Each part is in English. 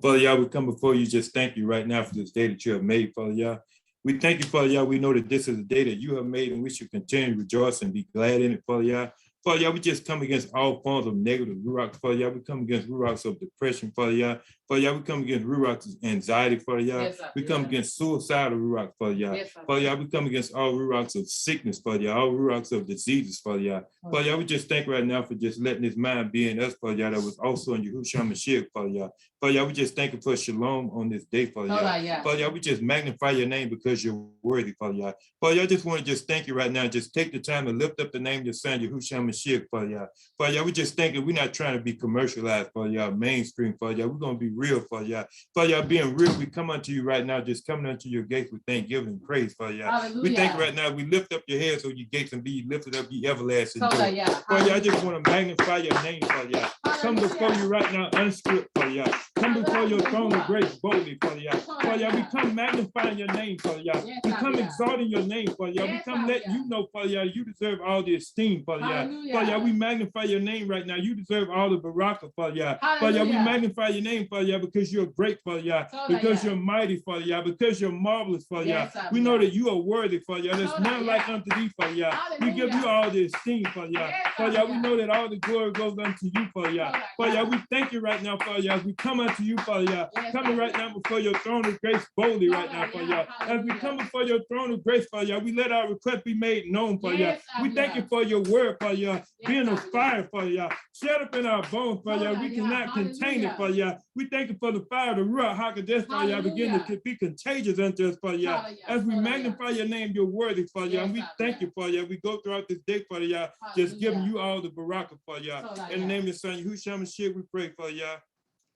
Father Yah, we come before you, just thank you right now for this day that you have made, Father Yah. We thank you, Father Yah. We know that this is a day that you have made and we should continue to rejoice and be glad in it, Father Yah. Father Yah, we just come against all forms of negative ruach, Father Yah. We come against ruachs of depression, Father Yah. Father Yah, we come against ruachs of anxiety, Father Yah. Yes, we come against suicidal ruach, Father Yah. Yes, Father Yah, we come against all ruachs of sickness, Father Yah, all ruachs of diseases, Father Yah. Father Yah, we just thank right now for just letting this mind be in us, Father Yah, that was also in Yahushua Mashiach, Father Yah. Father Yah, we just thank you for shalom on this day, Father Yah. Father Yah, we just magnify your name because you're worthy, Father Yah. Father Yah, I just want to just thank you right now. Just take the time to lift up the name of your son, Yahushua Mashiach, Father Yah. Father Yah, we just thank you. We're not trying to be commercialized, Father Yah, mainstream, Father Yah. We're going to be real, Father Yah. Father Yah, being real, we come unto you right now, just coming unto your gates with thanksgiving and praise, Father Yah. Hallelujah. We thank you right now. We lift up your heads, O ye gates, and be lifted up, ye everlasting doors. Father Yah, I just want to magnify your name, Father Yah. Come before you right now, unscripted, Father Yah. Come before your throne of grace boldly, Father Yah. Father Yah, we come magnifying your name, Father Yah. We come exalting your name, Father Yah. We come letting you know, Father Yah, you deserve all the esteem, Father Yah. Father Yah, we magnify your name right now. You deserve all the baraka, Father Yah. Father Yah, we magnify your name, Father Yah, because you're great, Father Yah. Because you're mighty, Father Yah. Because you're marvelous, Father Yah. We know that you are worthy, Father Yah. There's none like unto thee, Father Yah. We give you all the esteem, Father Yah. Father Yah, we know that all the glory goes unto you, Father Yah. Father Yah, we thank you right now, Father Yah. As we come unto you, Father Yah. Coming right now before your throne of grace boldly right now, Father Yah. As we come before your throne of grace, Father Yah, we let our request be made known, Father Yah. We thank you for your word, Father Yah, being a fire, Father Yah. Shut up in our bones, Father Yah. We cannot contain it, Father Yah. We thank you for the fire, the Ruach HaKodesh, Father Yah, begin to be contagious unto us, Father Yah. As we magnify your name, you're worthy, Father Yah. And we thank you, Father Yah. We go throughout this day, Father Yah, just giving you all the baraka, Father Yah. In the name of your son, Yahushua Mashiach, we pray, Father Yah.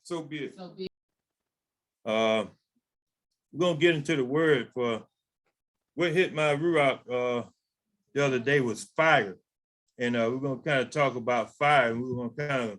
So be it. We're gonna get into the word. For what hit my ruach the other day was fire, and we're gonna kind of talk about fire, and we're gonna kind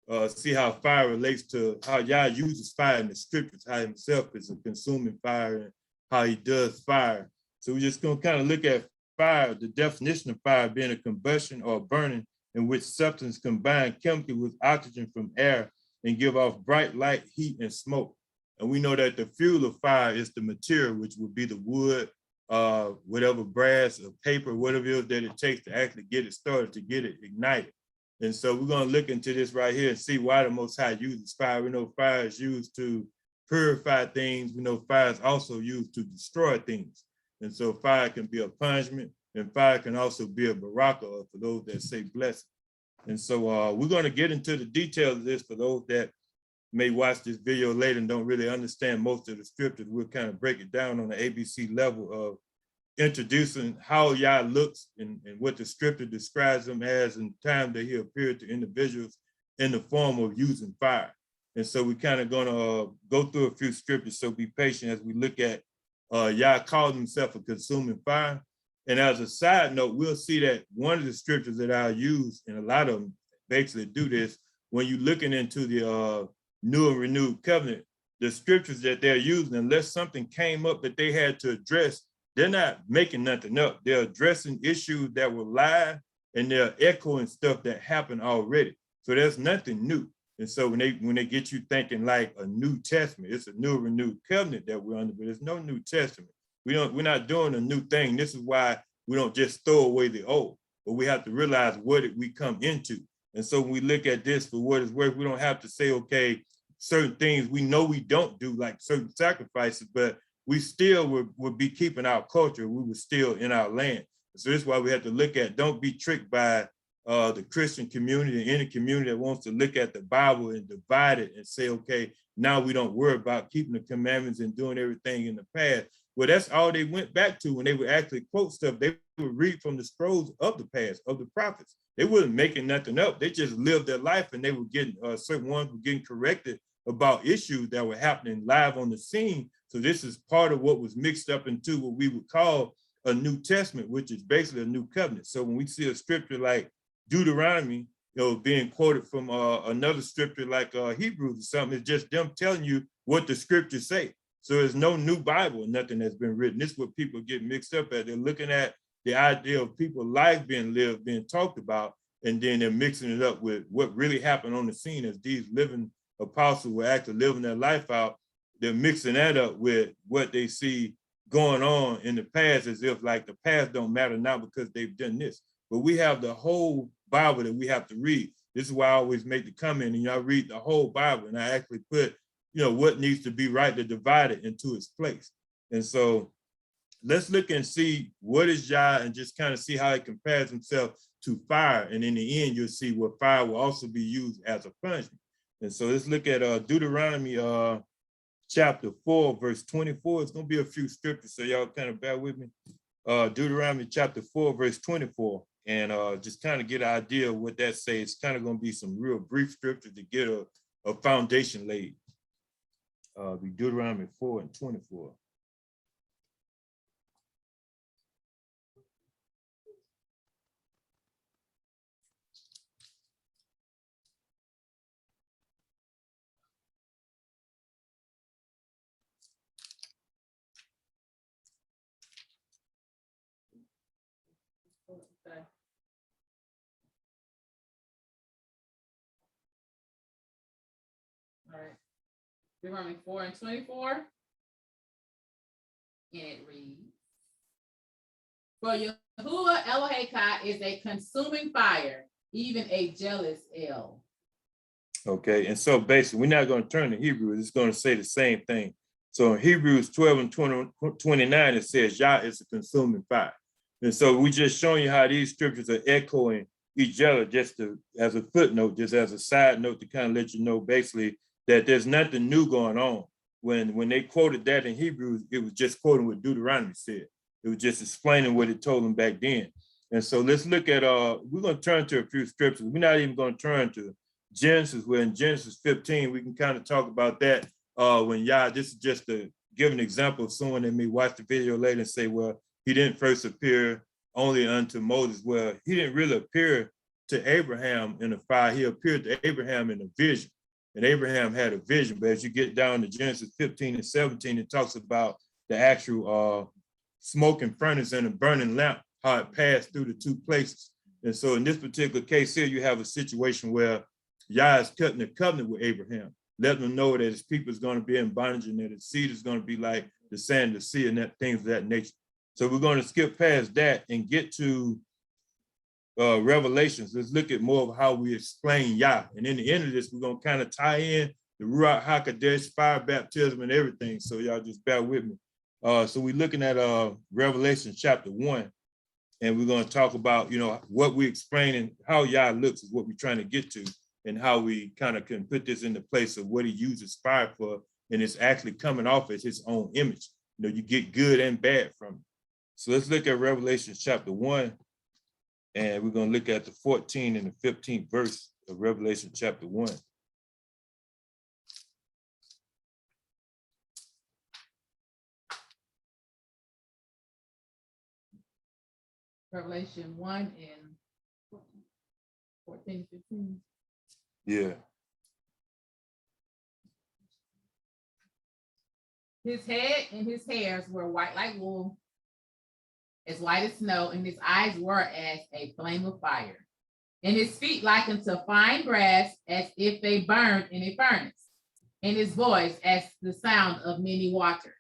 of see how fire relates to how Yah uses fire in the scriptures, how himself is a consuming fire, and how he does fire. So we're just gonna kind of look at fire, the definition of fire being a combustion or burning in which substance combine chemically with oxygen from air and give off bright light, heat, and smoke. And we know that the fuel of fire is the material, which would be the wood, whatever brass or paper, whatever it is that it takes to actually get it started, to get it ignited. And so we're going to look into this right here and see why the Most High uses fire. We know fire is used to purify things. We know fire is also used to destroy things. And so fire can be a punishment, and fire can also be a baraka for those that say blessing. And so we're going to get into the details of this for those that may watch this video later and don't really understand most of the scriptures. We'll kind of break it down on the ABC level of introducing how Yah looks and what the scripture describes him as in time that he appeared to individuals in the form of using fire. And so we're kind of going to go through a few scriptures, so be patient as we look at Yah calls himself a consuming fire. And as a side note, we'll see that one of the scriptures that I'll use, and a lot of them basically do this, when you're looking into the new and renewed covenant, the scriptures that they're using, unless something came up that they had to address, they're not making nothing up. They're addressing issues that were live, and they're echoing stuff that happened already. So there's nothing new. And so when they get you thinking like a New Testament, it's a new renewed covenant that we're under, but there's no New Testament. We're not doing a new thing. This is why we don't just throw away the old, but we have to realize what did we come into. And so when we look at this for what it's worth, we don't have to say, okay, certain things we know we don't do, like certain sacrifices, but we still would be keeping our culture. We were still in our land. So this is why we have to look at, don't be tricked by the Christian community, any community that wants to look at the Bible and divide it and say, okay, now we don't worry about keeping the commandments and doing everything in the past. Well, that's all they went back to when they would actually quote stuff. They would read from the scrolls of the past, of the prophets. They wasn't making nothing up. They just lived their life, and they were getting, certain ones were getting corrected about issues that were happening live on the scene. So this is part of what was mixed up into what we would call a New Testament, which is basically a new covenant. So when we see a scripture like Deuteronomy, being quoted from another scripture like Hebrews or something, it's just them telling you what the scriptures say. So there's no new Bible, nothing that's been written. This is what people get mixed up at. They're looking at the idea of people's lives being lived, being talked about, and then they're mixing it up with what really happened on the scene as these living apostles were actually living their life out, they're mixing that up with what they see going on in the past, as if like the past don't matter now because they've done this. But we have the whole Bible that we have to read. This is why I always make the comment, and I read the whole Bible, and I actually put, what needs to be rightly divided into its place. And so let's look and see what is Yah, and just kind of see how it compares himself to fire. And in the end, you'll see where fire will also be used as a punishment. And so let's look at Deuteronomy chapter 4, verse 24. It's going to be a few scriptures, so y'all kind of bear with me. Deuteronomy chapter 4, verse 24, and just kind of get an idea of what that says. It's kind of going to be some real brief scriptures to get a foundation laid. Be Deuteronomy 4 and 24. Okay. All right. Deuteronomy 4 and 24. And it reads, for Yahuwah Elohekah is a consuming fire, even a jealous El. Okay, and so basically, we're not going to turn to Hebrews. It's going to say the same thing. So in Hebrews 12 and 29, it says, Yah is a consuming fire. And so we just showing you how these scriptures are echoing each other, just as a footnote, just as a side note to kind of let you know basically that there's nothing new going on. When they quoted that in Hebrews, it was just quoting what Deuteronomy said. It was just explaining what it told them back then. And so let's look at, we're going to turn to a few scriptures. We're not even going to turn to Genesis, where in Genesis 15, we can kind of talk about that when Yah, this is just to give an example of someone that may watch the video later and say, well, he didn't first appear only unto Moses. Well, he didn't really appear to Abraham in a fire. He appeared to Abraham in a vision. And Abraham had a vision. But as you get down to Genesis 15 and 17, it talks about the actual smoking furnace and a burning lamp, how it passed through the two places. And so in this particular case here, you have a situation where Yah is cutting a covenant with Abraham, letting him know that his people is going to be in bondage and that his seed is going to be like the sand of the sea and that things of that nature. So we're going to skip past that and get to Revelations. Let's look at more of how we explain Yah. And in the end of this, we're going to kind of tie in the Ruach HaKodesh, fire baptism and everything. So y'all just bear with me. So we're looking at Revelation chapter 1. And we're going to talk about, what we explain and how Yah looks is what we're trying to get to, and how we kind of can put this in the place of what he uses fire for. And it's actually coming off as his own image. You get good and bad from it. So let's look at Revelation chapter 1. And we're going to look at the 14th and the 15th verse of Revelation chapter 1. Revelation 1 and 14, 15. Yeah. His head and his hairs were white like wool, as white as snow, and his eyes were as a flame of fire, and his feet like unto fine brass, as if they burned in a furnace, and his voice as the sound of many waters.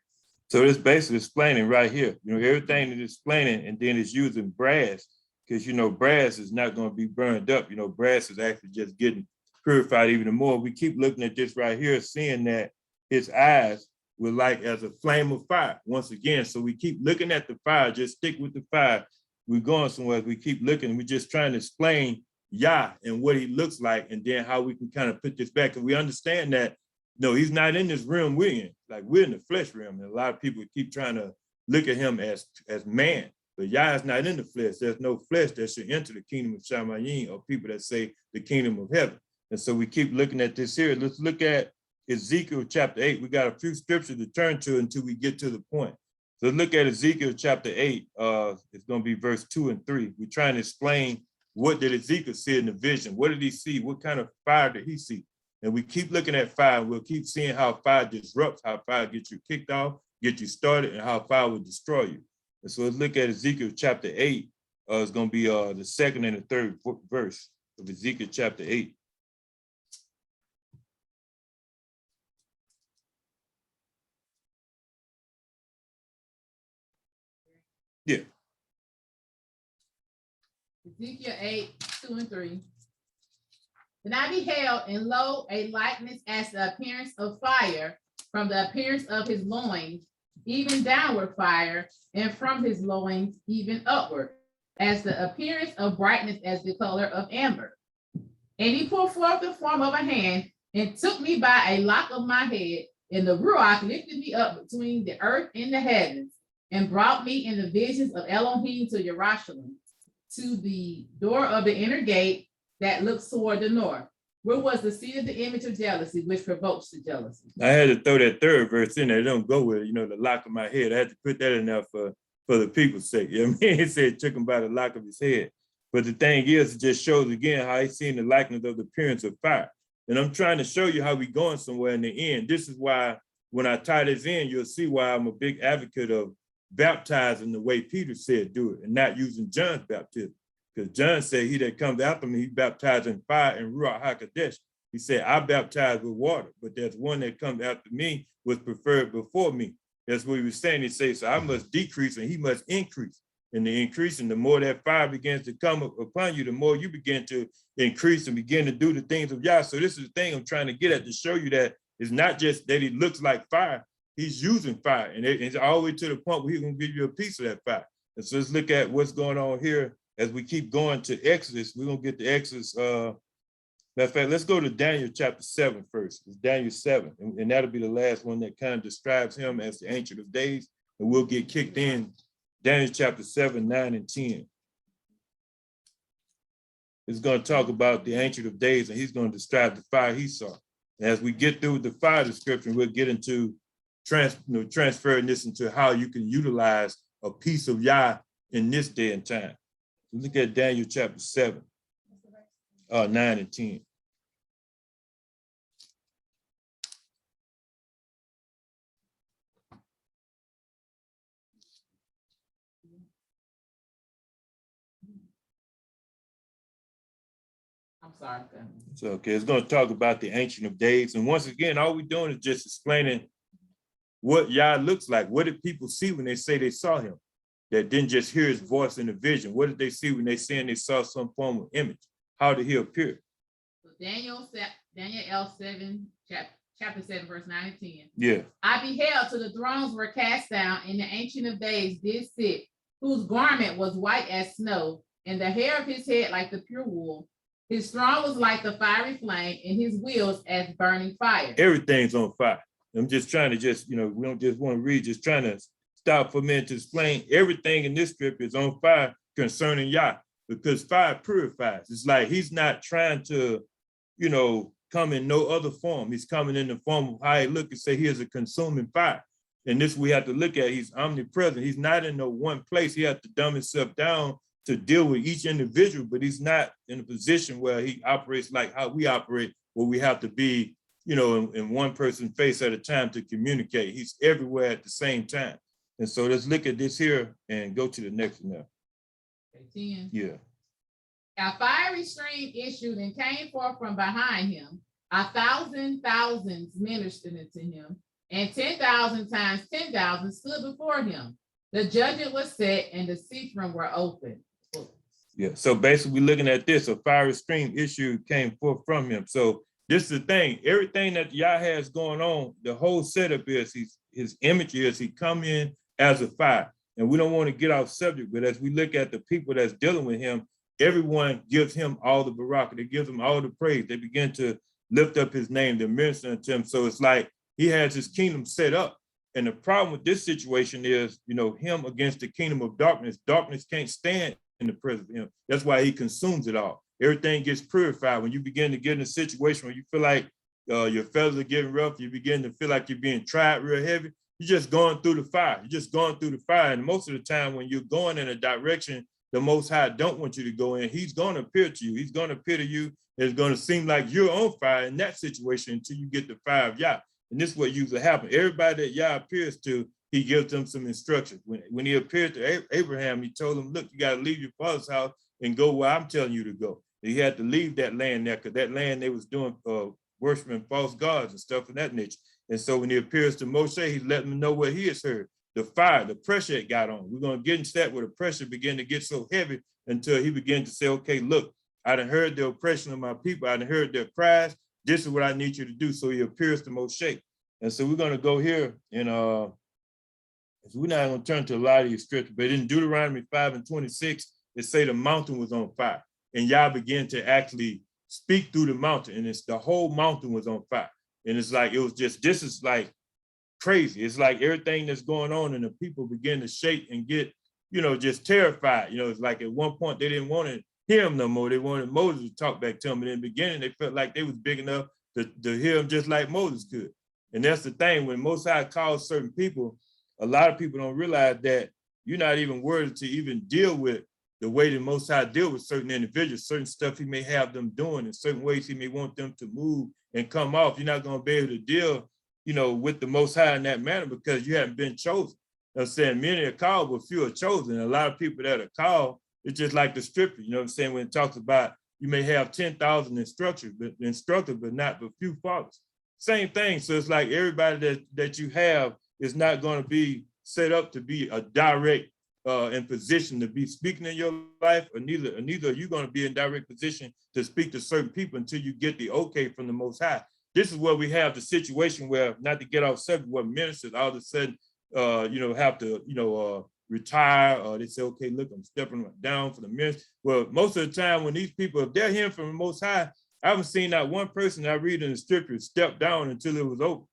So it's basically explaining right here, everything that it's explaining, and then it's using brass, because, brass is not going to be burned up. Brass is actually just getting purified even more. We keep looking at this right here, seeing that his eyes were like as a flame of fire once again. So we keep looking at the fire, just stick with the fire. We're going somewhere. We keep looking. We're just trying to explain Yah and what he looks like, and then how we can kind of put this back. And we understand that, no, he's not in this realm we're in. Like, we're in the flesh realm. And a lot of people keep trying to look at him as man. But Yah is not in the flesh. There's no flesh that should enter the kingdom of Shamayim, or people that say the kingdom of heaven. And so we keep looking at this here. Let's look at Ezekiel chapter 8. We got a few scriptures to turn to until we get to the point. So look at Ezekiel chapter 8. It's going to be verse 2 and 3. We're trying to explain, what did Ezekiel see in the vision? What did he see? What kind of fire did he see? And we keep looking at fire. We'll keep seeing how fire disrupts, how fire gets you kicked off, get you started, and how fire will destroy you. And so let's look at Ezekiel chapter 8. It's going to be the second and the third verse of Ezekiel chapter 8. Ezekiel 8:2-3. Then I beheld, and lo, a likeness as the appearance of fire, from the appearance of his loins, even downward fire, and from his loins, even upward, as the appearance of brightness, as the color of amber. And he put forth the form of a hand, and took me by a lock of my head, and the Ruach lifted me up between the earth and the heavens, and brought me in the visions of Elohim to Jerusalem, to the door of the inner gate that looks toward the north, where was the seat of the image of jealousy, which provokes to jealousy. I had to throw that third verse in there. It don't go with it, the lock of my head. I had to put that in there for the people's sake. You know what I mean? It said it took him by the lock of his head. But the thing is, it just shows again how he's seen the likeness of the appearance of fire. And I'm trying to show you how we're going somewhere in the end. This is why when I tie this in, you'll see why I'm a big advocate of baptizing the way Peter said do it and not using John's baptism. Because John said, he that comes after me, he baptized in fire and Ruach HaKodesh. He said, I baptize with water, but there's one that comes after me was preferred before me. That's what he was saying. He says, so I must decrease and he must increase. And the increasing, the more that fire begins to come upon you, the more you begin to increase and begin to do the things of Yah. So this is the thing I'm trying to get at, to show you that it's not just that he looks like fire, he's using fire. And it's all the way to the point where he's going to give you a piece of that fire. And so let's look at what's going on here as we keep going to Exodus. We're going to get to Exodus. Matter of fact, let's go to Daniel chapter 7 first. It's Daniel 7, and that'll be the last one that kind of describes him as the Ancient of Days. And we'll get kicked in Daniel chapter 7, 9, and 10. It's going to talk about the Ancient of Days, and he's going to describe the fire he saw. And as we get through the fire description, we'll get into transferring this into how you can utilize a piece of Yah in this day and time. So look at Daniel chapter 7, 9 and 10. I'm sorry. It's okay. It's going to talk about the Ancient of Days. And once again, all we're doing is just explaining what Yah looks like. What did people see when they say they saw him? That didn't just hear his voice in the vision. What did they see when they saying they saw some form of image? How did he appear? So Daniel 7, chapter 7, verse 9 and 10. Yeah. I beheld till the thrones were cast down, and the Ancient of Days did sit, whose garment was white as snow, and the hair of his head like the pure wool. His throne was like the fiery flame, and his wheels as burning fire. Everything's on fire. I'm just trying to we don't just want to read, just trying to stop for a minute to explain everything in this scripture is on fire concerning Yah, because fire purifies. It's like he's not trying to, come in no other form. He's coming in the form of how he look and say he is a consuming fire. And this we have to look at. He's omnipresent. He's not in no one place. He has to dumb himself down to deal with each individual, but he's not in a position where he operates like how we operate, where we have to be, in one person's face at a time to communicate. He's everywhere at the same time. And so let's look at this here and go to the next one now. 10. Yeah. A fiery stream issued and came forth from behind him. 1,000 thousands ministered unto him, and 10,000 times 10,000 stood before him. The judgment was set, and the seats room were open. Yeah. So basically, looking at this, a fiery stream issue came forth from him. So this is the thing. Everything that Yah has going on, the whole setup is his image is he come in as a fire. And we don't want to get off subject, but as we look at the people that's dealing with him, everyone gives him all the barakah. They give him all the praise. They begin to lift up his name, to minister to him. So it's like he has his kingdom set up. And the problem with this situation is, him against the kingdom of darkness. Darkness can't stand in the presence of him. That's why he consumes it all. Everything gets purified. When you begin to get in a situation where you feel like your feathers are getting rough, you begin to feel like you're being tried real heavy, you're just going through the fire. You're just going through the fire. And most of the time when you're going in a direction the Most High don't want you to go in, he's going to appear to you. He's going to appear to you. It's going to seem like you're on fire in that situation until you get the fire of Yah. And this is what usually happens. Everybody that Yah appears to, he gives them some instructions. When he appeared to Abraham, he told him, look, you got to leave your father's house and go where I'm telling you to go. And he had to leave that land there because that land they was doing worshiping false gods and stuff of that nature. And so when he appears to Moshe, he's letting him know what he has heard. the fire, the pressure it got on. We're going to get into that where the pressure began to get so heavy until he began to say, okay, look, I done heard the oppression of my people. I done heard their cries. This is what I need you to do. So he appears to Moshe. And so we're going to go here and we're not going to turn to a lot of these scriptures, but in Deuteronomy 5:26, it say the mountain was on fire. And Yah began to actually speak through the mountain. And it's the whole mountain was on fire. And it's like, it was just, this is like crazy. It's like everything that's going on and the people begin to shake and get, just terrified. It's like at one point they didn't want to hear him no more. They wanted Moses to talk back to them. And in the beginning, they felt like they was big enough to hear him just like Moses could. And that's the thing, when Most High calls certain people, a lot of people don't realize that you're not even worthy to even deal with the way the Most High deal with certain individuals, certain stuff he may have them doing, in certain ways he may want them to move and come off. You're not going to be able to deal, with the Most High in that manner because you haven't been chosen. I'm saying many are called, but few are chosen. And a lot of people that are called, it's just like the scripture, when it talks about you may have 10,000 instructors, but not but few fathers. Same thing. So it's like everybody that you have is not going to be set up to be a direct in position to be speaking in your life, or neither are you going to be in direct position to speak to certain people until you get the okay from the Most High. This is where we have the situation where, not to get off subject, where ministers all of a sudden, have to, retire, or they say, okay, look, I'm stepping down for the ministry. Well, most of the time when these people, if they're hearing from the Most High, I haven't seen not one person I read in the scripture step down until it was over.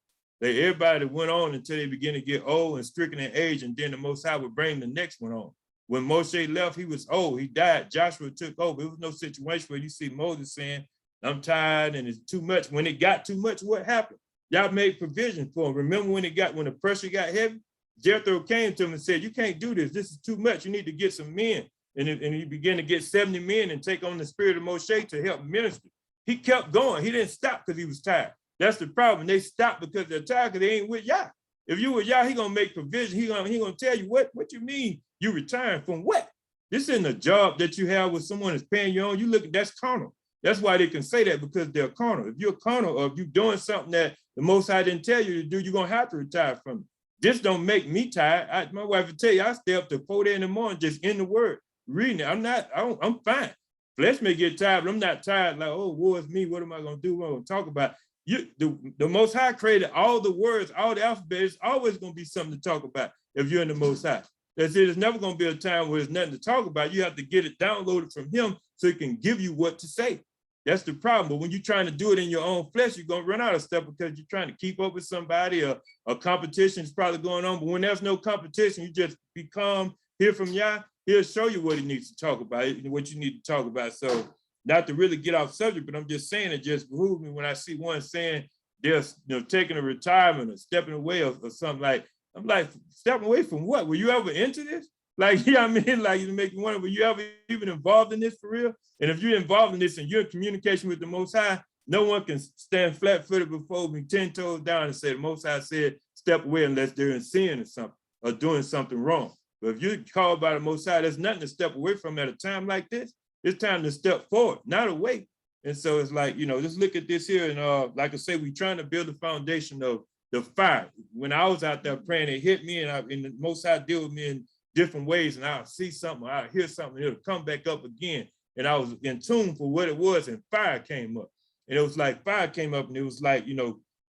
Everybody went on until they began to get old and stricken in age, and then the Most High would bring the next one on. When Moshe left, he was old, he died, Joshua took over. It was no situation where you see Moses saying, I'm tired and it's too much. When it got too much, what happened? Y'all made provision for him. Remember when the pressure got heavy? Jethro came to him and said, you can't do this. This is too much. You need to get some men. And he began to get 70 men and take on the spirit of Moshe to help minister. He kept going. He didn't stop because he was tired. That's the problem. They stop because they're tired because they ain't with Yah. If you with Yah, he gonna make provision. He gonna tell you what you mean you retiring from what? This isn't a job that you have with someone that's paying you on. You look, that's carnal. That's why they can say that, because they're carnal. If you're carnal, or if you're doing something that the Most High didn't tell you to do, you're gonna have to retire from it. This don't make me tired. My wife would tell you, I stay up to 4 in the morning just in the word, reading it. I'm fine. Flesh may get tired, but I'm not tired like, oh, woe is me. What am I gonna do? What am I gonna talk about? The Most High created all the words, all the alphabet. It's always gonna be something to talk about if you're in the Most High. That's it. It's never gonna be a time where there's nothing to talk about. You have to get it downloaded from him so he can give you what to say. That's the problem. But when you're trying to do it in your own flesh, you're gonna run out of stuff because you're trying to keep up with somebody, or a competition is probably going on. But when there's no competition, you just be calm, hear from Yah. He'll show you what he needs to talk about, what you need to talk about. So not to really get off subject, but I'm just saying it just behooves me when I see one saying they're taking a retirement or stepping away or something like, I'm like, stepping away from what? Were you ever into this? Like, I mean, like, you make me wonder, were you ever even involved in this for real? And if you're involved in this and you're in communication with the Most High, no one can stand flat-footed before me, 10 toes down, and say the Most High said, step away unless they're in sin or something, or doing something wrong. But if you're called by the Most High, there's nothing to step away from at a time like this. It's time to step forward, not away. And so it's like, just look at this here. And like I say, we're trying to build a foundation of the fire. When I was out there praying, it hit me, and the Most High deal with me in different ways. And I'll see something, I'll hear something, it'll come back up again. And I was in tune for what it was, and fire came up. And it was like fire came up, and it was like,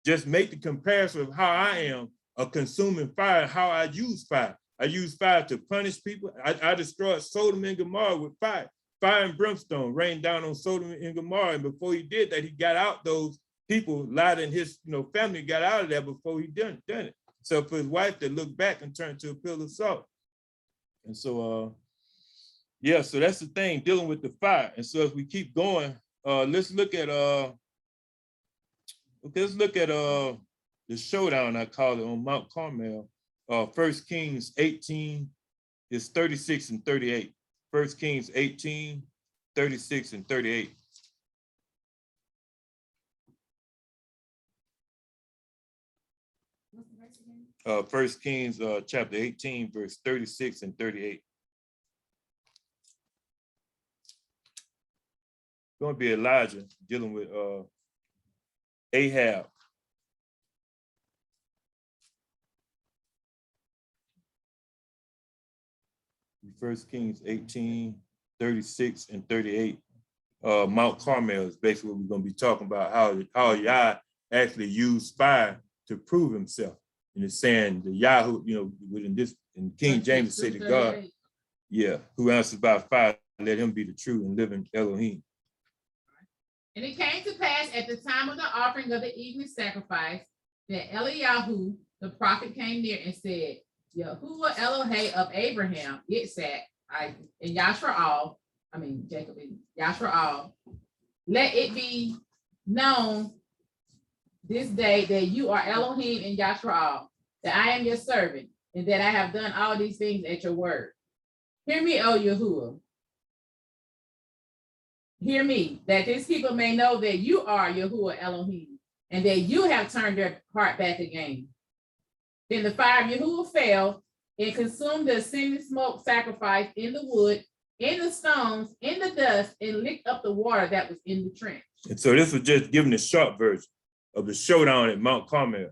just make the comparison of how I am a consuming fire, how I use fire. I use fire to punish people. I destroyed Sodom and Gomorrah with fire. Fire and brimstone rained down on Sodom and Gomorrah. And before he did that, he got out those people, Lot and his family got out of there before he done it. So for his wife to look back and turn to a pillar of salt. And so, yeah, so that's the thing, dealing with the fire. And so as we keep going, let's look at the showdown, I call it, on Mount Carmel. 1 Kings 18 is 36 and 38. 1 Kings 18, 36 and 38. What's the verse again? 1 Kings chapter 18, verse 36 and 38. Going to be Elijah dealing with Ahab. First Kings 18, 36 and 38. Mount Carmel is basically what we're going to be talking about, how Yah actually used fire to prove himself. And it's saying the Yahoo, in King James say to God, who answers by fire, let him be the true and living Elohim. And it came to pass at the time of the offering of the evening sacrifice that Eliyahu, the prophet, came near and said, Yahuwah Elohei of Abraham, Yitzhak, Isaac, and Jacob and Yashra'al, let it be known this day that you are Elohim and Yashra'al, that I am your servant, and that I have done all these things at your word. Hear me, O Yahuwah. Hear me, that this people may know that you are Yahuwah Elohim, and that you have turned their heart back again. Then the fire of Yahuwah fell and consumed the ascending smoke sacrifice in the wood, in the stones, in the dust, and licked up the water that was in the trench. And so this was just giving the short version of the showdown at Mount Carmel,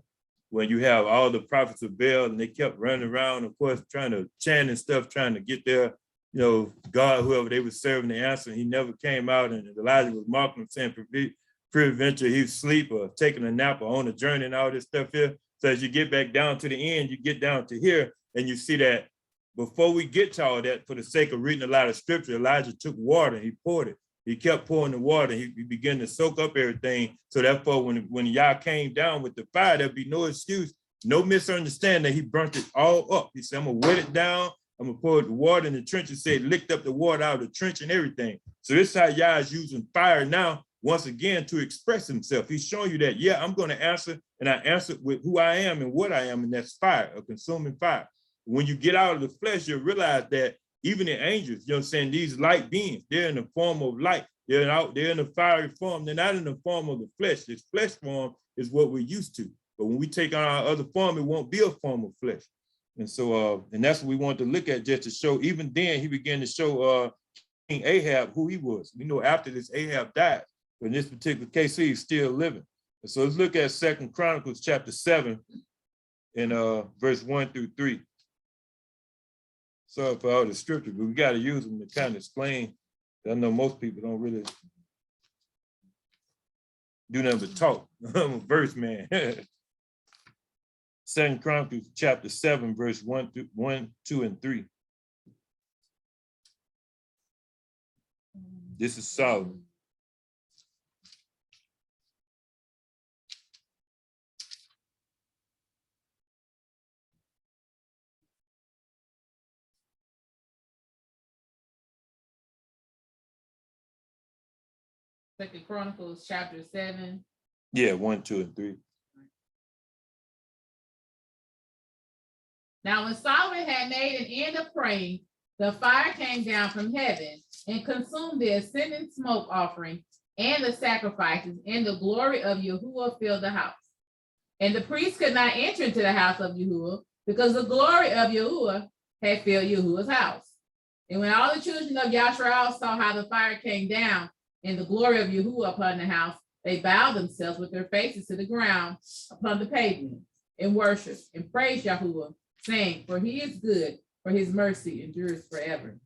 when you have all the prophets of Baal and they kept running around, of course, trying to chant and stuff, trying to get their, God, whoever they were serving, the answer. He never came out, and Elijah was mocking him, saying, peradventure he was asleep or taking a nap or on a journey and all this stuff here. So as you get back down to the end, you get down to here, and you see that before we get to all that, for the sake of reading a lot of scripture, Elijah took water and he poured it. He kept pouring the water. He began to soak up everything. So therefore, when Yah came down with the fire, there'd be no excuse, no misunderstanding that he burnt it all up. He said, I'm gonna wet it down. I'm gonna pour the water in the trench. And said, licked up the water out of the trench and everything. So this is how Yah is using fire now, once again, to express himself. He's showing you that, I'm gonna answer, and I answer with who I am and what I am, and that's fire, a consuming fire. When you get out of the flesh, you'll realize that even the angels, these light beings, they're in the form of light. They're in the fiery form. They're not in the form of the flesh. This flesh form is what we're used to. But when we take on our other form, it won't be a form of flesh. And so, and that's what we want to look at, just to show, even then he began to show King Ahab who he was. We know after this, Ahab died. But in this particular case, he's still living. And so let's look at 2 Chronicles chapter 7 and verse 1 through 3. Sorry for all the scripture, but we got to use them to kind of explain. I know most people don't really do nothing but talk. I'm a verse man. 2 Chronicles chapter 7, verse 1, 2, and 3. This is Solomon. Second Chronicles chapter 7. 1, 2, and 3. Now, when Solomon had made an end of praying, the fire came down from heaven and consumed the ascending smoke offering and the sacrifices, and the glory of Yahuwah filled the house. And the priests could not enter into the house of Yahuwah, because the glory of Yahuwah had filled Yahuwah's house. And when all the children of Yashra'al saw how the fire came down and the glory of Yahuwah upon the house, they bowed themselves with their faces to the ground upon the pavement and worshiped and praised Yahuwah, saying, for he is good, for his mercy endures forever.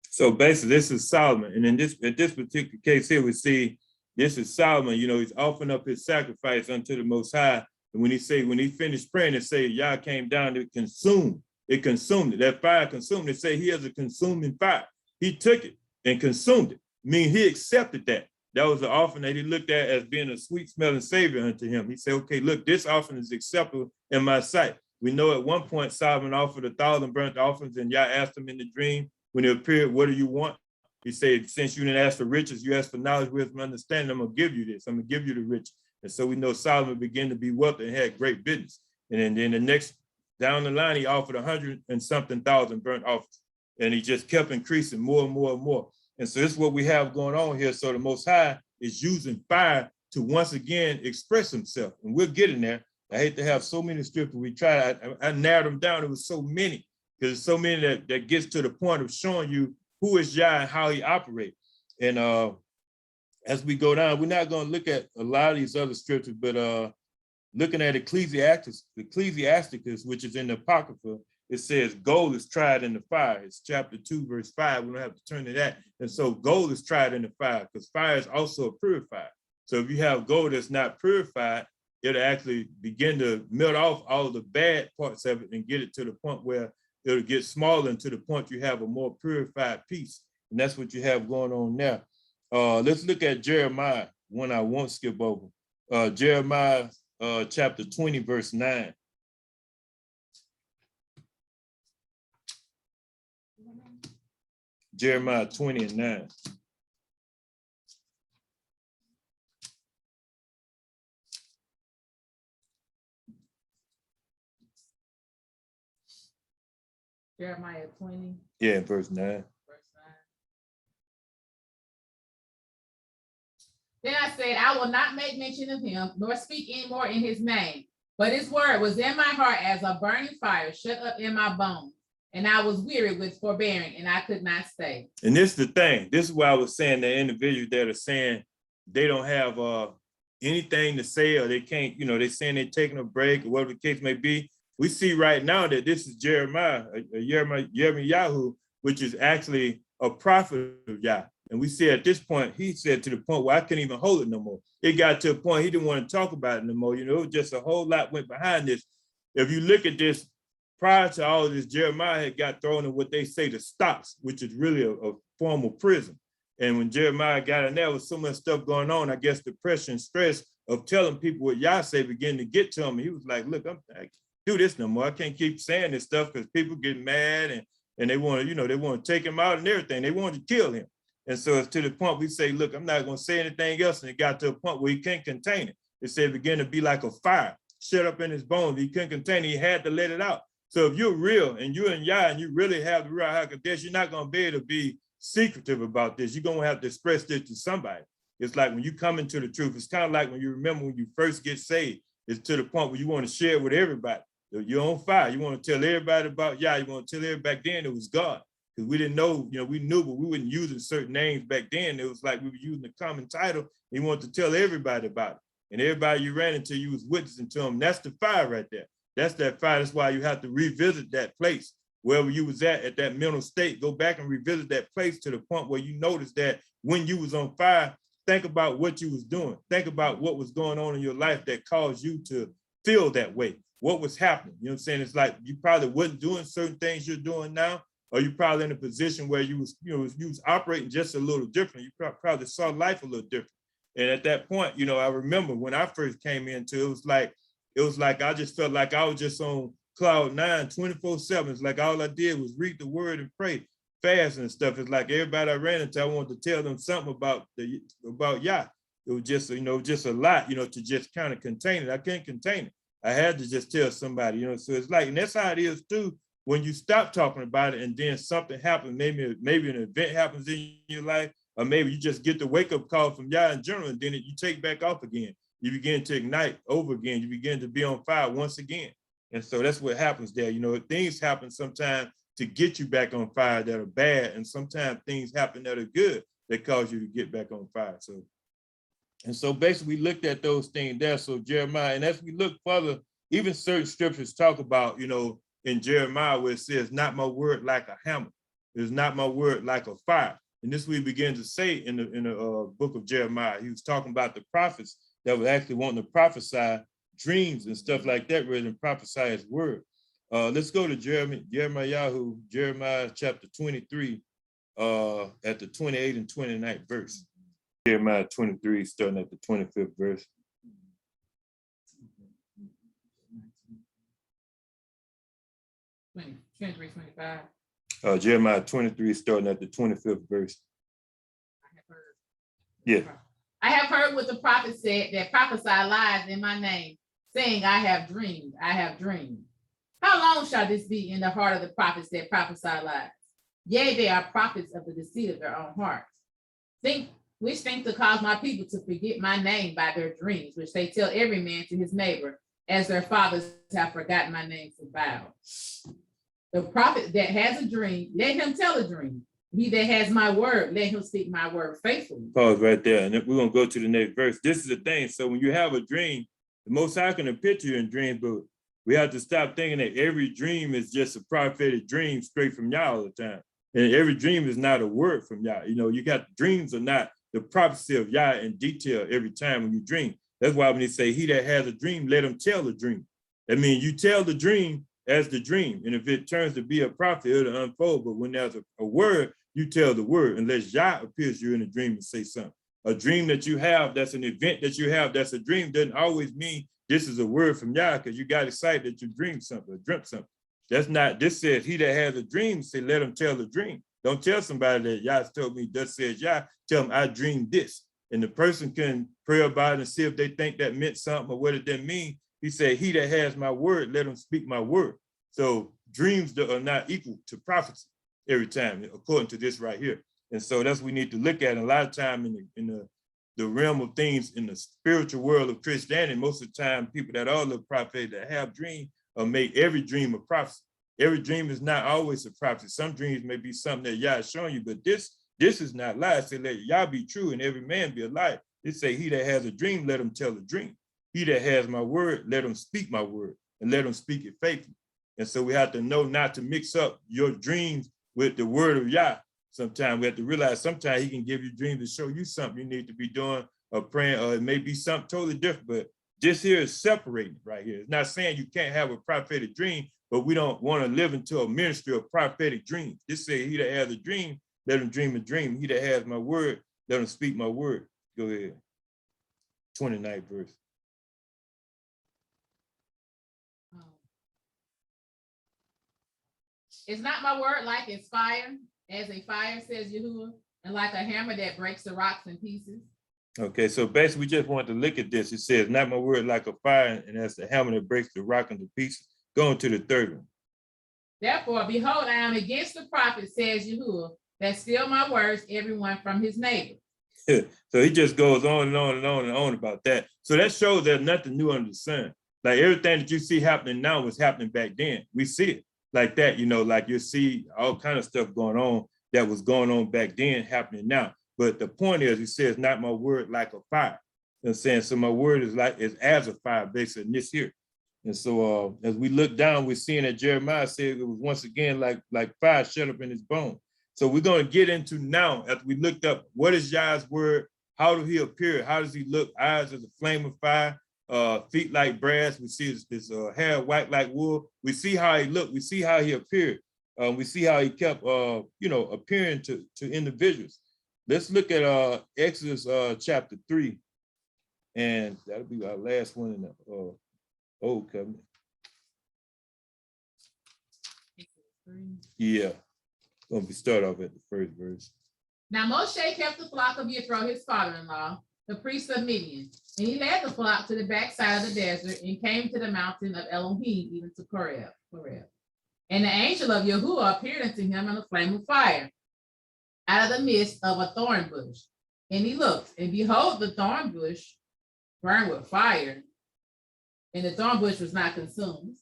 So basically, this is Solomon. And in this particular case here, we see this is Solomon, he's offering up his sacrifice unto the Most High. And when he finished praying, it say Yah came down to consume. It consumed it. That fire consumed it. It say he has a consuming fire. He took it and consumed it. I mean, he accepted that. That was the offering that he looked at as being a sweet smelling savior unto him. He said, okay, look, this offering is acceptable in my sight. We know at one point Solomon offered 1,000 burnt offerings, and Yah asked him in the dream when he appeared, what do you want? He said, since you didn't ask for riches, you asked for knowledge, wisdom, understanding, I'm going to give you this. I'm going to give you the riches. And so we know Solomon began to be wealthy and had great business. And then the next, down the line, he offered 100 and something thousand burnt offerings. And he just kept increasing more and more and more. And so this is what we have going on here. So the Most High is using fire to once again express himself. And we're getting there. I hate to have so many scriptures. We tried, I narrowed them down. It was so many, because there's so many that gets to the point of showing you who is Yah and how he operates. And as we go down, we're not going to look at a lot of these other scriptures, but looking at Ecclesiasticus, which is in the Apocrypha, it says gold is tried in the fire. It's chapter 2, verse 5. We don't have to turn to that. And so gold is tried in the fire because fire is also purified. So if you have gold that's not purified, it'll actually begin to melt off all the bad parts of it and get it to the point where it'll get smaller and to the point you have a more purified piece. And that's what you have going on now. Let's look at Jeremiah, one I won't skip over. Jeremiah chapter 20, verse 9. Jeremiah 20 and 9. Jeremiah 20. Yeah, verse 9. Verse 9. Then I said, I will not make mention of him, nor speak any more in his name. But his word was in my heart as a burning fire, shut up in my bones. And I was weary with forbearing, and I could not stay. And this is the thing. This is why I was saying the individuals that are saying they don't have anything to say, or they can't, they're saying they're taking a break or whatever the case may be. We see right now that this is Jeremiah, Yirmiyahu, which is actually a prophet of Yah. And we see at this point, he said to the point where I couldn't even hold it no more. It got to a point he didn't want to talk about it no more. It was just a whole lot went behind this. If you look at this, prior to all of this, Jeremiah had got thrown in what they say the stocks, which is really a form of prison. And when Jeremiah got in there with so much stuff going on, I guess the pressure and stress of telling people what Yah say began to get to him. And he was like, look, I can't do this no more. I can't keep saying this stuff because people get mad and they want to, they want to take him out and everything. They wanted to kill him. And so it's to the point we say, look, I'm not going to say anything else. And it got to a point where he can't contain it. It said it began to be like a fire, shut up in his bones. He couldn't contain it. He had to let it out. So if you're real and you're in Yah and you really have the Ruach HaKodesh, you're not going to be able to be secretive about this. You're going to have to express this to somebody. It's like when you come into the truth, it's kind of like when you remember when you first get saved. It's to the point where you want to share it with everybody. You're on fire. You want to tell everybody about Yah. You want to tell everybody back then it was God. Because we didn't know, we knew, but we wasn't using certain names back then. It was like we were using a common title. And you wanted to tell everybody about it. And everybody you ran into, you was witnessing to them. That's the fire right there. That's that fire. That's why you have to revisit that place, wherever you was at that mental state. Go back and revisit that place to the point where you notice that when you was on fire, think about what you was doing. Think about what was going on in your life that caused you to feel that way. What was happening? You know what I'm saying? It's like you probably wasn't doing certain things you're doing now, or you probably in a position where you was operating just a little different. You probably saw life a little different. And at that point, I remember when I first came into it was like I just felt like I was just on cloud 9, 24/7. It's like all I did was read the word and pray, fast and stuff. It's like everybody I ran into, I wanted to tell them something about Yah. It was just, just a lot, to just kind of contain it. I can't contain it. I had to just tell somebody, so it's like, and that's how it is too, when you stop talking about it and then something happens, maybe an event happens in your life, or maybe you just get the wake-up call from Yah in general, and then you take back off again. You begin to ignite over again. You begin to be on fire once again. And so that's what happens there. Things happen sometimes to get you back on fire that are bad. And sometimes things happen that are good that cause you to get back on fire. So basically we looked at those things there. So Jeremiah, and as we look further, even certain scriptures talk about, in Jeremiah where it says, not my word like a hammer. It's not my word like a fire. And this we begin to say in the book of Jeremiah. He was talking about the prophets that was actually wanting to prophesy dreams and stuff like that rather than prophesy his word. Let's go to Jeremiah chapter 23 at the 28 and 29th verse. Jeremiah 23 starting at the 25th verse. Jeremiah 23 starting at the 25th verse. Yeah. I have heard what the prophet said that prophesy lies in my name, saying, I have dreamed, I have dreamed. How long shall this be in the heart of the prophets that prophesy lies? Yea, they are prophets of the deceit of their own hearts. Which think to cause my people to forget my name by their dreams, which they tell every man to his neighbor, as their fathers have forgotten my name for vow. The prophet that has a dream, let him tell a dream. He that has my word, let him speak my word faithfully. Pause right there. And we're going to go to the next verse. This is the thing. So when you have a dream, the Most High can appear to you in dreams, but We have to stop thinking that every dream is just a prophetic dream straight from Yah all the time. And every dream is not a word from Yah. You know, you got dreams are not the prophecy of Yah in detail every time when you dream. That's why when they say, he that has a dream, let him tell the dream. That means you tell the dream as the dream. And if it turns to be a prophet, it'll unfold. But when there's a word, you tell the word, unless Yah appears to you in a dream and say something. A dream that you have, that's an event that you have, that's a dream, doesn't always mean this is a word from Yah, because you got excited that you dreamed something or dreamt something. That's not, this says, he that has a dream, say, let him tell the dream. Don't tell somebody that Yah told me, thus says Yah, tell them I dreamed this. And the person can pray about it and see if they think that meant something or what it didn't mean. He said, he that has my word, let him speak my word. So dreams are not equal to prophecy every time, according to this right here. And so that's what we need to look at. And a lot of time in the realm of things in the spiritual world of Christianity, most of the time, people that are the prophet that have dreams make every dream a prophecy. Every dream is not always a prophecy. Some dreams may be something that Yah is showing you, but this is not lie. Say, let Yah be true and every man be a liar. It say, he that has a dream, let him tell a dream. He that has my word, let him speak my word, and let him speak it faithfully. And so we have to know not to mix up your dreams with the word of Yah. Sometimes we have to realize sometimes he can give you dreams to show you something you need to be doing or praying, or it may be something totally different, but this here is separating right here. It's not saying you can't have a prophetic dream, but we don't want to live into a ministry of prophetic dreams. This says, he that has a dream, let him dream a dream. He that has my word, let him speak my word. Go ahead. 29th verse. Is not my word like as fire, as a fire, says Yahuwah, and like a hammer that breaks the rocks in pieces? Okay, so basically we just want to look at this. It says, not my word like a fire, and that's the hammer that breaks the rock into pieces. Going to the third one. Therefore, behold, I am against the prophet, says Yahuwah, that steal my words, everyone from his neighbor. So he just goes on and on and on and on about that. So that shows there's nothing new under the sun. Like everything that you see happening now was happening back then. We see it like that, you know, like you see all kind of stuff going on that was going on back then happening now. But the point is, he says, not my word like a fire. You know what I'm saying? So my word is as a fire, basically, in this here. And so as we look down, we're seeing that Jeremiah said it was once again like fire shut up in his bone. So we're going to get into now, as we looked up, what is Yah's word? How do he appear? How does he look? Eyes as a flame of fire, feet like brass. We see his hair white like wool. We see how he looked. We see how he appeared. We see how he kept, appearing to individuals. Let's look at Exodus chapter 3. And that'll be our last one in the Old Covenant. Yeah. Going to start off at the first verse. Now Moshe kept the flock of Yithro, his father-in-law, the priest of Midian, and he led the flock to the backside of the desert and came to the mountain of Elohim, even to Horeb. And the angel of Yahuwah appeared unto him in a flame of fire out of the midst of a thorn bush. And he looked, and behold, the thorn bush burned with fire, and the thorn bush was not consumed.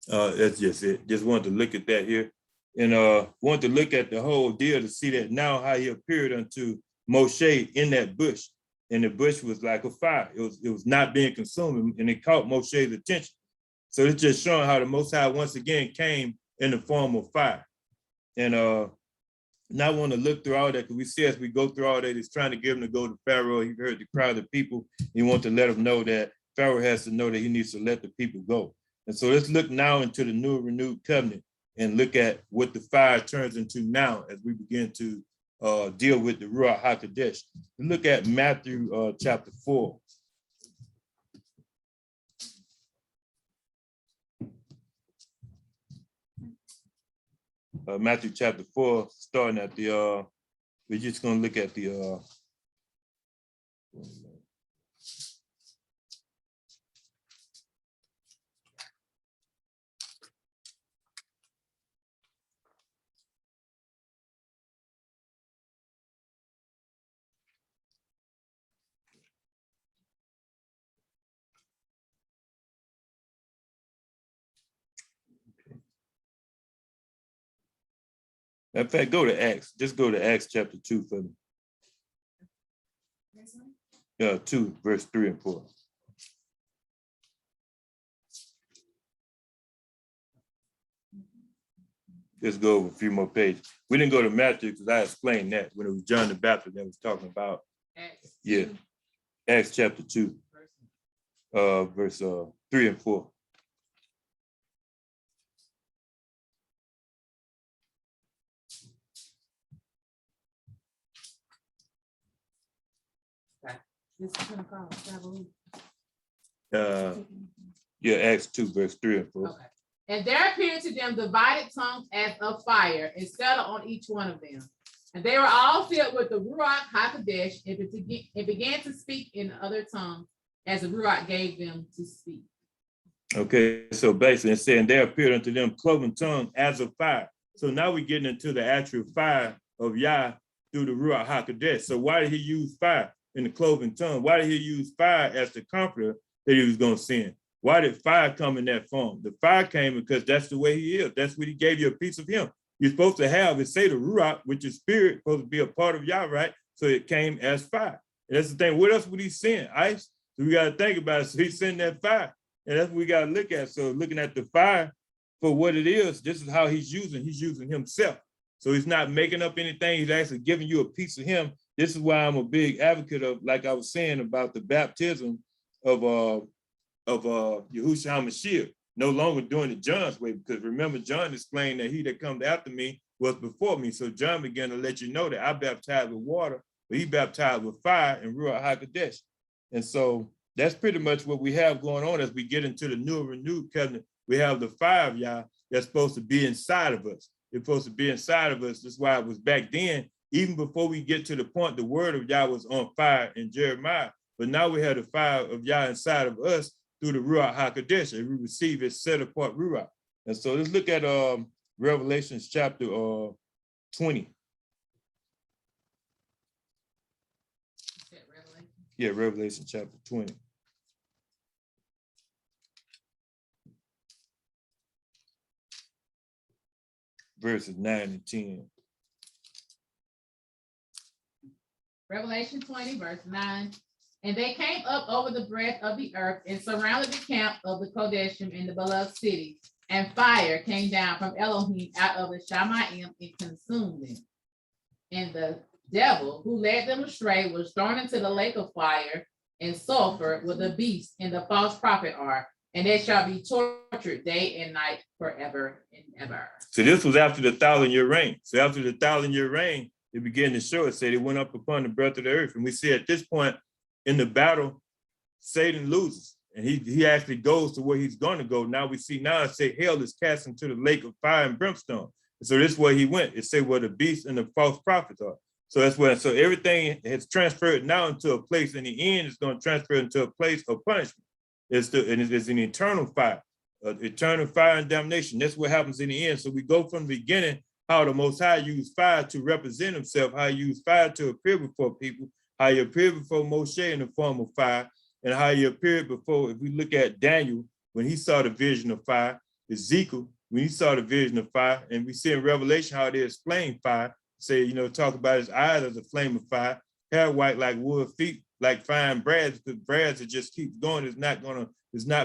That's just it. Just wanted to look at that here. And want to look at the whole deal to see that now how he appeared unto Moshe in that bush. And the bush was like a fire. It was not being consumed, and it caught Moshe's attention. So it's just showing how the Most High once again came in the form of fire. And now I want to look through all that, because we see as we go through all that, he's trying to get him to go to Pharaoh. He heard the crowd of people. He wants to let him know that Pharaoh has to know that he needs to let the people go. And so let's look now into the new renewed covenant and look at what the fire turns into now as we begin to deal with the Ruach HaKodesh. Look at Matthew chapter 4. Matthew chapter 4, starting at the, we're just going to look at the, in fact, go to Acts. Just go to Acts chapter 2 for me. 2, verse 3 and 4. Let's go over a few more pages. We didn't go to Matthew because I explained that when it was John the Baptist that was talking about. Yeah, Acts chapter 2, verse 3 and 4. Yeah, Acts 2, verse 3 and 4. Okay. And there appeared to them divided tongues as of fire, and settled on each one of them. And they were all filled with the Ruach HaKodesh, and began to speak in other tongues as the Ruach gave them to speak. Okay, so basically it's saying there appeared unto them cloven tongue as of fire. So now we're getting into the actual fire of Yah through the Ruach HaKodesh. So why did he use fire in the cloven tongue? Why did he use fire as the comforter that he was going to send? Why did fire come in that form? The fire came because that's the way he is. That's what he gave you, a piece of him. You're supposed to have it, say the Ruach, which is spirit, supposed to be a part of Yah, right? So it came as fire. And that's the thing. What else would he send? Ice? So we got to think about it. So he sent that fire. And that's what we got to look at. So looking at the fire for what it is, this is how he's using himself. So he's not making up anything. He's actually giving you a piece of him. This is why I'm a big advocate of, like I was saying about the baptism of Yahushua HaMashiach, no longer doing it John's way, because remember, John explained that he that comes after me was before me. So John began to let you know that I baptized with water, but he baptized with fire and Ruach HaKodesh. And so that's pretty much what we have going on as we get into the new and renewed covenant. We have the fire of Yah that's supposed to be inside of us. It's supposed to be inside of us. That's why it was back then, even before we get to the point, the word of Yah was on fire in Jeremiah. But now we have the fire of Yah inside of us through the Ruach HaKodesh, and we receive it set apart Ruach. And so let's look at Revelation chapter 20. Yeah, Revelation chapter 20. Verses 9 and 10. Revelation 20, verse 9. And they came up over the breadth of the earth and surrounded the camp of the Kodeshim in the beloved city. And fire came down from Elohim out of the Shamayim and consumed them. And the devil who led them astray was thrown into the lake of fire and sulfur where the beast and the false prophet are. And they shall be tortured day and night forever and ever. So this was after the 1,000-year reign. So after the 1,000-year reign, it began to show us, say they went up upon the breadth of the earth. And we see at this point in the battle, Satan loses. And he actually goes to where he's going to go. Now we see now it say hell is cast into the lake of fire and brimstone. And so this is where he went. It say where the beast and the false prophets are. So that's where, so everything has transferred now into a place. In the end, it's going to transfer into a place of punishment. It's an eternal fire and damnation. That's what happens in the end. So we go from the beginning, how the Most High used fire to represent himself, how he used fire to appear before people, how he appeared before Moshe in the form of fire, and how he appeared before, if we look at Daniel, when he saw the vision of fire, Ezekiel, when he saw the vision of fire, and we see in Revelation how they explain fire, say, talk about his eyes as a flame of fire, hair white like wood, feet like fine brass, because brass, it just keeps going. It's not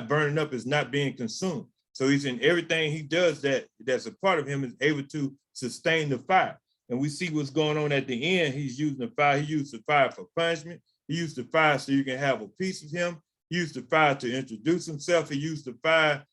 burning up, it's not being consumed. So he's in everything he does that's a part of him is able to sustain the fire. And we see what's going on at the end. He's using the fire. He used the fire for punishment. He used the fire so you can have a piece of him. He used the fire to introduce himself. He used the fire,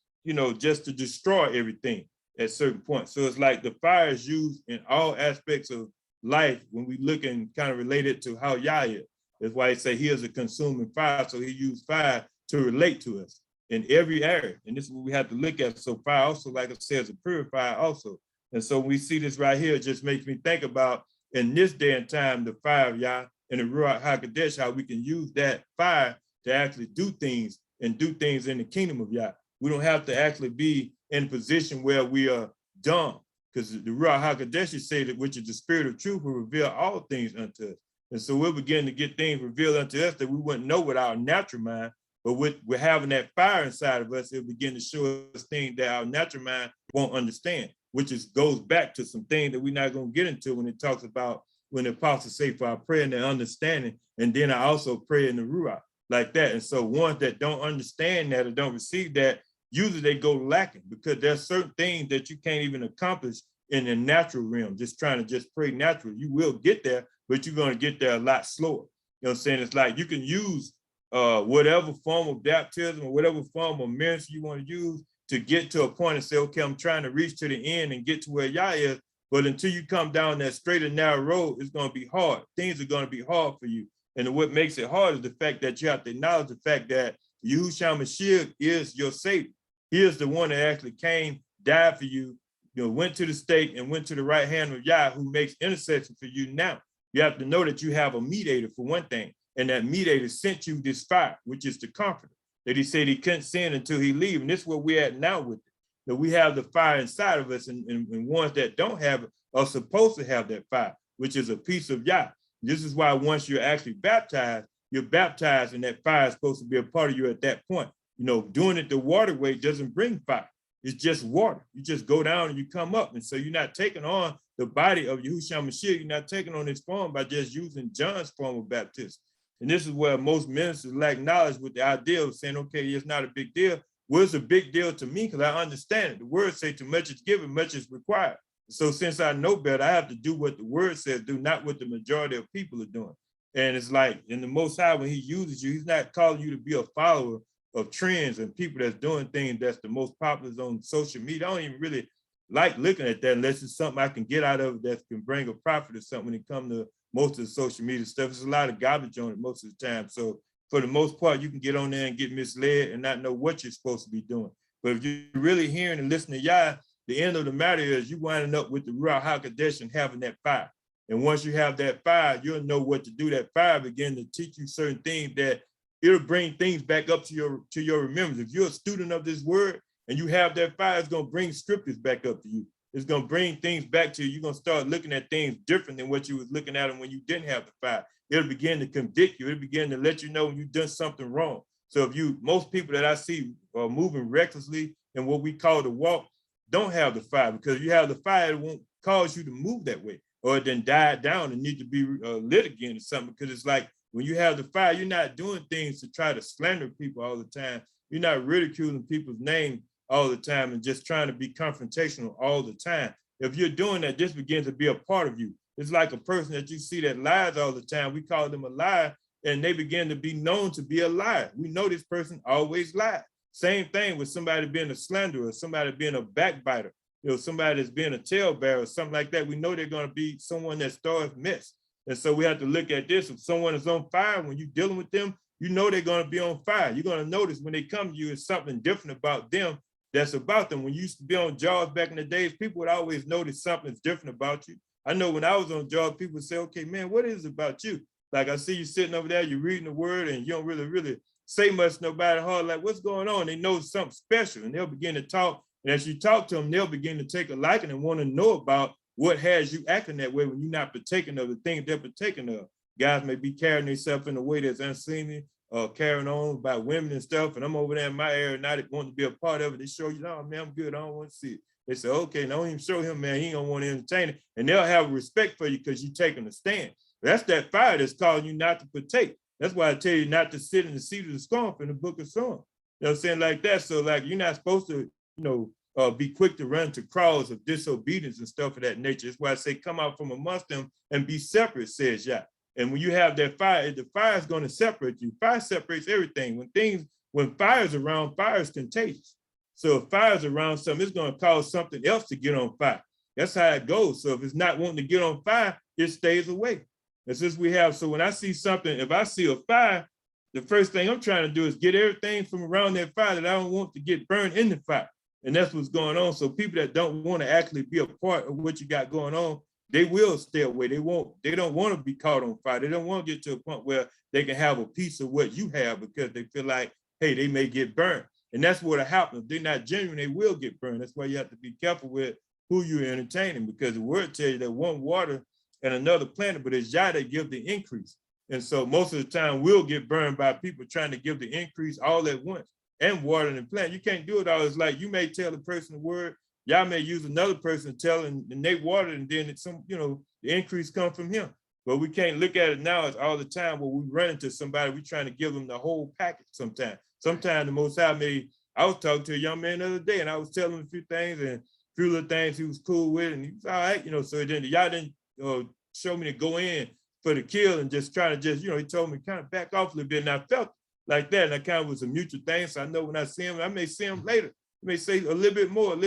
just to destroy everything at certain points. So it's like the fire is used in all aspects of life when we look and kind of relate it to how Yah is. That's why he say he is a consuming fire. So he used fire to relate to us in every area. And this is what we have to look at. So fire also, like I said, is a purifier also. And so we see this right here, it just makes me think about in this day and time, the fire of Yah and the Ruach HaKodesh, how we can use that fire to actually do things in the kingdom of Yah. We don't have to actually be in a position where we are dumb, because the Ruach HaKodesh say that, which is the spirit of truth, will reveal all things unto us. And so we'll begin to get things revealed unto us that we wouldn't know with our natural mind, but with having that fire inside of us, it'll begin to show us things that our natural mind won't understand, which goes back to some things that we're not going to get into when it talks about when the apostles say for our prayer and their understanding, and then I also pray in the Ruach like that. And so ones that don't understand that or don't receive that, usually they go lacking, because there's certain things that you can't even accomplish in the natural realm, just trying to just pray naturally. You will get there, but you're going to get there a lot slower. You know what I'm saying? It's like you can use whatever form of baptism or whatever form of ministry you want to use to get to a point and say, okay, I'm trying to reach to the end and get to where Yah is. But until you come down that straight and narrow road, it's going to be hard. Things are going to be hard for you. And what makes it hard is the fact that you have to acknowledge the fact that Yahushua Mashiach is your Savior. He is the one that actually came, died for you, went to the stake and went to the right hand of Yah, who makes intercession for you now. You have to know that you have a mediator for one thing, and that mediator sent you this fire, which is the comforter, that he said he couldn't send until he leave. And this is where we're at now with it. That we have the fire inside of us, and ones that don't have it are supposed to have that fire, which is a piece of Yah. This is why once you're actually baptized, you're baptized, and that fire is supposed to be a part of you at that point. Doing it the water way doesn't bring fire. It's just water. You just go down and you come up. And so you're not taking on the body of Yahushua Mashiach. You're not taking on his form by just using John's form of baptism. And this is where most ministers lack knowledge with the idea of saying, okay, it's not a big deal. Well, it's a big deal to me because I understand it. The word say too much is given, much is required. So since I know better, I have to do what the word says do, not what the majority of people are doing. And it's like in the Most High, when he uses you, he's not calling you to be a follower of trends and people that's doing things that's the most popular on social media. I don't even really like looking at that unless it's something I can get out of it that can bring a profit or something when it comes to most of the social media stuff. There's a lot of garbage on it most of the time. So for the most part, you can get on there and get misled and not know what you're supposed to be doing. But if you're really hearing and listening to Yah, the end of the matter is you winding up with the Ruach HaKodesh and having that fire. And once you have that fire, you'll know what to do. That fire begin to teach you certain things that it'll bring things back up to your remembrance. If you're a student of this word and you have that fire, it's going to bring scriptures back up to you. It's going to bring things back to you. You're going to start looking at things different than what you was looking at them when you didn't have the fire. It'll begin to convict you. It'll begin to let you know when you've done something wrong. So most people that I see are moving recklessly in what we call the walk don't have the fire, because if you have the fire, it won't cause you to move that way, or it then die down and need to be lit again or something. Because it's like when you have the fire, you're not doing things to try to slander people all the time. You're not ridiculing people's name all the time and just trying to be confrontational all the time. If you're doing that, this begins to be a part of you. It's like a person that you see that lies all the time. We call them a liar, and they begin to be known to be a liar. We know this person always lied. Same thing with somebody being a slanderer, somebody being a backbiter, somebody that's being a talebearer or something like that. We know they're going to be someone that starts mess. And so we have to look at this. If someone is on fire, when you're dealing with them, you know they're going to be on fire. You're going to notice when they come to you, it's something different about them that's about them. When you used to be on jobs back in the days, people would always notice something's different about you. I know when I was on jobs, people would say, okay, man, what is it about you? Like I see you sitting over there, you're reading the word and you don't really say much to nobody hard, like what's going on? They know something special and they'll begin to talk. And as you talk to them, they'll begin to take a liking and want to know about what has you acting that way when you're not partaking of the things they're partaking of. Guys may be carrying themselves in a way that's unseemly, carrying on about women and stuff. And I'm over there in my area, not wanting to be a part of it. They show you, oh man, I'm good, I don't want to see it. They say, okay, now don't even show him, man, he don't want to entertain it. And they'll have respect for you because you're taking a stand. That's that fire that's calling you not to partake. That's why I tell you not to sit in the seat of the scornful in the book of Psalms. You know what I'm saying? Like that. So like you're not supposed to, be quick to run to crowds of disobedience and stuff of that nature. That's why I say come out from amongst them and be separate, says Yah. And when you have that fire, the fire is going to separate you. Fire separates everything. When fire's around, fire is contagious. So if fire's around something, it's going to cause something else to get on fire. That's how it goes. So if it's not wanting to get on fire, it stays away. And since so when I see something, if I see a fire, the first thing I'm trying to do is get everything from around that fire that I don't want to get burned in the fire. And that's what's going on. So people that don't want to actually be a part of what you got going on, they will stay away. They don't want to be caught on fire. They don't want to get to a point where they can have a piece of what you have because they feel like, hey, they may get burned. And that's what'll happen. If they're not genuine, they will get burned. That's why you have to be careful with who you're entertaining, because the word tells you that one water and another planet, but it's Yah that give the increase. And so most of the time we'll get burned by people trying to give the increase all at once and watering and plant. You can't do it all. It's like you may tell a person the word, Yah may use another person telling, and they water, and then it's the increase come from him. But we can't look at it now as all the time where we run into somebody, we're trying to give them the whole package sometimes. Sometimes the Most High I was talking to a young man the other day and I was telling him a few things, and few little things he was cool with, and he was all right, so then y'all didn't show me to go in for the kill and just try to he told me kind of back off a little bit, and I felt like that, and that kind of was a mutual thing. So I know when I see him, I may see him later. He may say a little bit more, and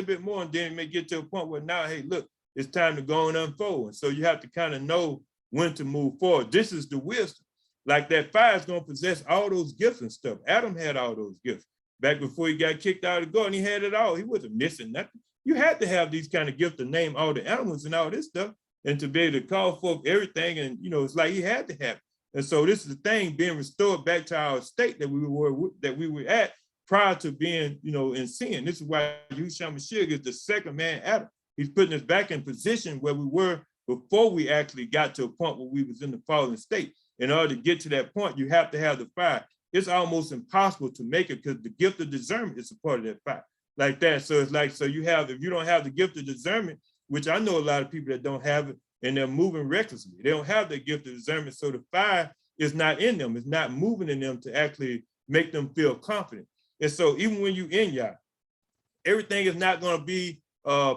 then it may get to a point where now, hey, look, it's time to go and unfold. And so you have to kind of know when to move forward. This is the wisdom. Like that fire is going to possess all those gifts and stuff. Adam had all those gifts back before he got kicked out of the garden. He had it all. He wasn't missing nothing. You had to have these kind of gifts to name all the animals and all this stuff, and to be able to call forth everything. And it's like he had to have it. And so this is the thing, being restored back to our state that we were at prior to being, in sin. This is why Yahushua Mashiach is the second man Adam. He's putting us back in position where we were before we actually got to a point where we was in the fallen state. In order to get to that point, you have to have the fire. It's almost impossible to make it because the gift of discernment is a part of that fire. Like that. So it's like, if you don't have the gift of discernment, which I know a lot of people that don't have it, and they're moving recklessly. They don't have the gift of discernment. So the fire is not in them. It's not moving in them to actually make them feel confident. And so even when you in Yah, everything is not going to be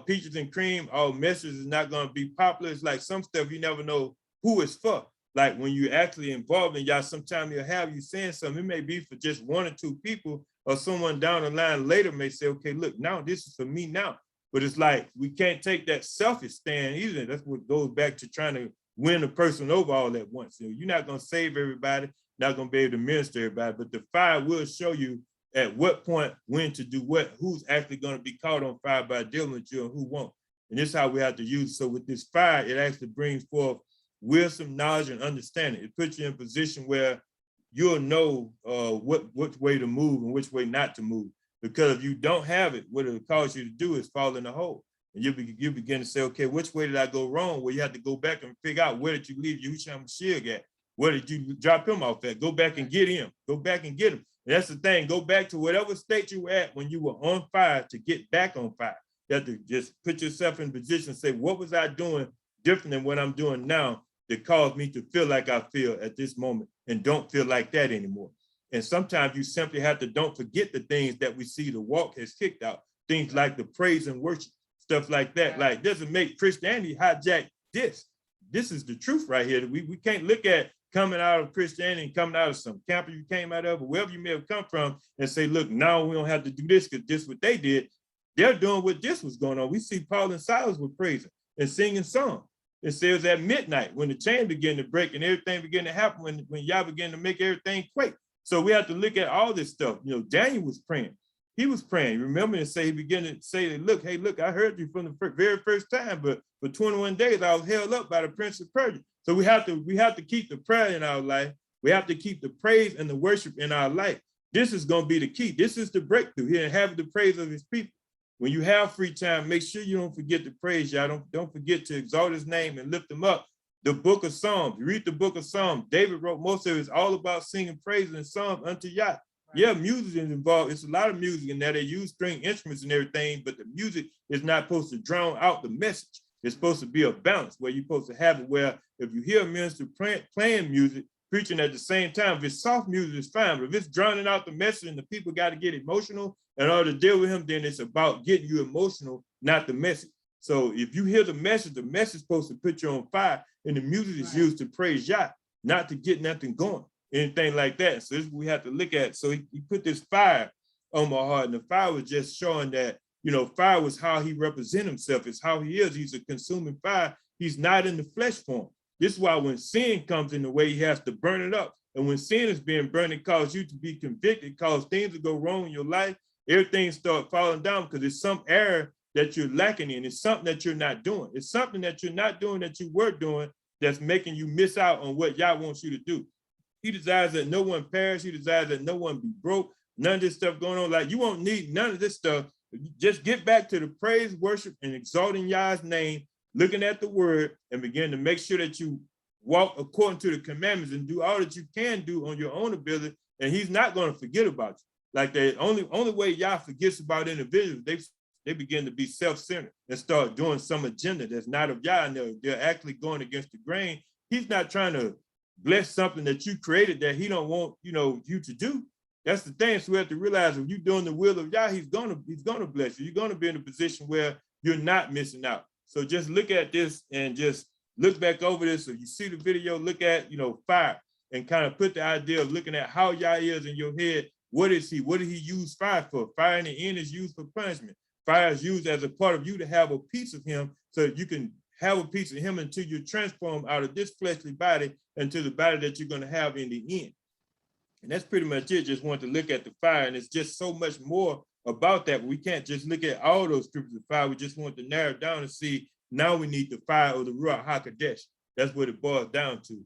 peaches and cream. All messages is not going to be popular. It's like some stuff you never know who it's for. Like when you actually involved in Yah, sometimes you'll have you saying something. It may be for just one or two people, or someone down the line later may say, okay, look, now this is for me now. But it's like, we can't take that selfish stand either. That's what goes back to trying to win a person over all at once. You're not going to save everybody, not going to be able to minister everybody, but the fire will show you at what point, when to do what, who's actually going to be caught on fire by dealing with you and who won't. And this is how we have to use it. So with this fire, it actually brings forth wisdom, knowledge, and understanding. It puts you in a position where you'll know which way to move and which way not to move. Because if you don't have it, what it'll cause you to do is fall in a hole. And you begin to say, okay, which way did I go wrong? Well, you have to go back and figure out, where did you leave Yahushua Mashiach at? Where did you drop him off at? Go back and get him. Go back and get him. And that's the thing. Go back to whatever state you were at when you were on fire to get back on fire. You have to just put yourself in position and say, what was I doing different than what I'm doing now that caused me to feel like I feel at this moment and don't feel like that anymore? And sometimes you simply have to don't forget the things that we see the walk has kicked out, things like the praise and worship, stuff like that. Like, doesn't make Christianity hijack this. This is the truth right here. We can't look at coming out of Christianity and coming out of some camp you came out of, or wherever you may have come from, and say, look, now we don't have to do this because this is what they did. They're doing what this was going on. We see Paul and Silas were praising and singing songs. It says at midnight when the chain began to break and everything began to happen, when Yah began to make everything quake. So we have to look at all this stuff. Daniel was praying. He was praying. Remember, and say he began to say, look, hey, look, I heard you from the very first time, but for 21 days I was held up by the prince of Persia. So we have to keep the prayer in our life. We have to keep the praise and the worship in our life. This is going to be the key. This is the breakthrough here, and have the praise of his people. When you have free time, make sure you don't forget to praise Yah. Don't forget to exalt his name and lift him up. The book of Psalms, you read the book of Psalms. David wrote most of it. It's all about singing praise and psalms unto Yah. Right. Yeah, music is involved. It's a lot of music in there. They use string instruments and everything, but the music is not supposed to drown out the message. It's supposed to be a balance where you're supposed to have it where if you hear a minister playing music, preaching at the same time, if it's soft music, it's fine. But if it's drowning out the message and the people got to get emotional in order to deal with him, then it's about getting you emotional, not the message. So if you hear the message is supposed to put you on fire, and the music is used to praise Yah, not to get nothing going, anything like that. So this is what we have to look at. So he put this fire on my heart, and the fire was just showing that, fire was how he represents himself. It's how he is. He's a consuming fire. He's not in the flesh form. This is why when sin comes in the way, he has to burn it up. And when sin is being burned, it causes you to be convicted, cause things to go wrong in your life. Everything start falling down because it's some error that you're lacking in. It's something that you're not doing. It's something that you're not doing that you were doing that's making you miss out on what Yah wants you to do. He desires that no one perish. He desires that no one be broke. None of this stuff going on. Like, you won't need none of this stuff. Just get back to the praise, worship, and exalting Yah's name, looking at the word, and begin to make sure that you walk according to the commandments and do all that you can do on your own ability. And he's not going to forget about you. Like, the only way Yah forgets about individuals, they begin to be self-centered and start doing some agenda that's not of Yah, and they're actually going against the grain. He's not trying to bless something that you created that he don't want, you to do. That's the thing. So we have to realize if you're doing the will of Yah, he's gonna bless you. You're gonna be in a position where you're not missing out. So just look at this and just look back over this. If you see the video, look at, fire, and kind of put the idea of looking at how Yah is in your head. What is he? What did he use fire for? Fire in the end is used for punishment. Fire is used as a part of you to have a piece of him so that you can have a piece of him until you transform out of this fleshly body into the body that you're going to have in the end. And that's pretty much it. Just want to look at the fire. And it's just so much more about that. We can't just look at all those scriptures of fire. We just want to narrow it down and see now we need the fire of the Ruach HaKodesh. That's what it boils down to.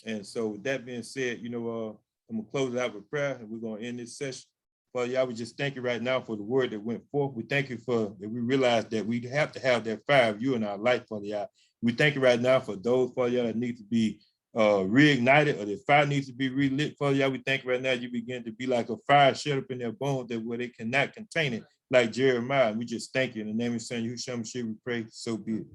And so with that being said, I'm going to close it out with prayer and we're going to end this session. Father Yah, we just thank you right now for the word that went forth. We thank you for that we realize that we have to have that fire of you in our life, Father Yah. We thank you right now for those, Father Yah, that need to be reignited or the fire needs to be relit, Father Yah. We thank you right now you begin to be like a fire shut up in their bones that where they cannot contain it, like Jeremiah. We just thank you in the name of Son Yahushua Mashiach, we pray, so be it.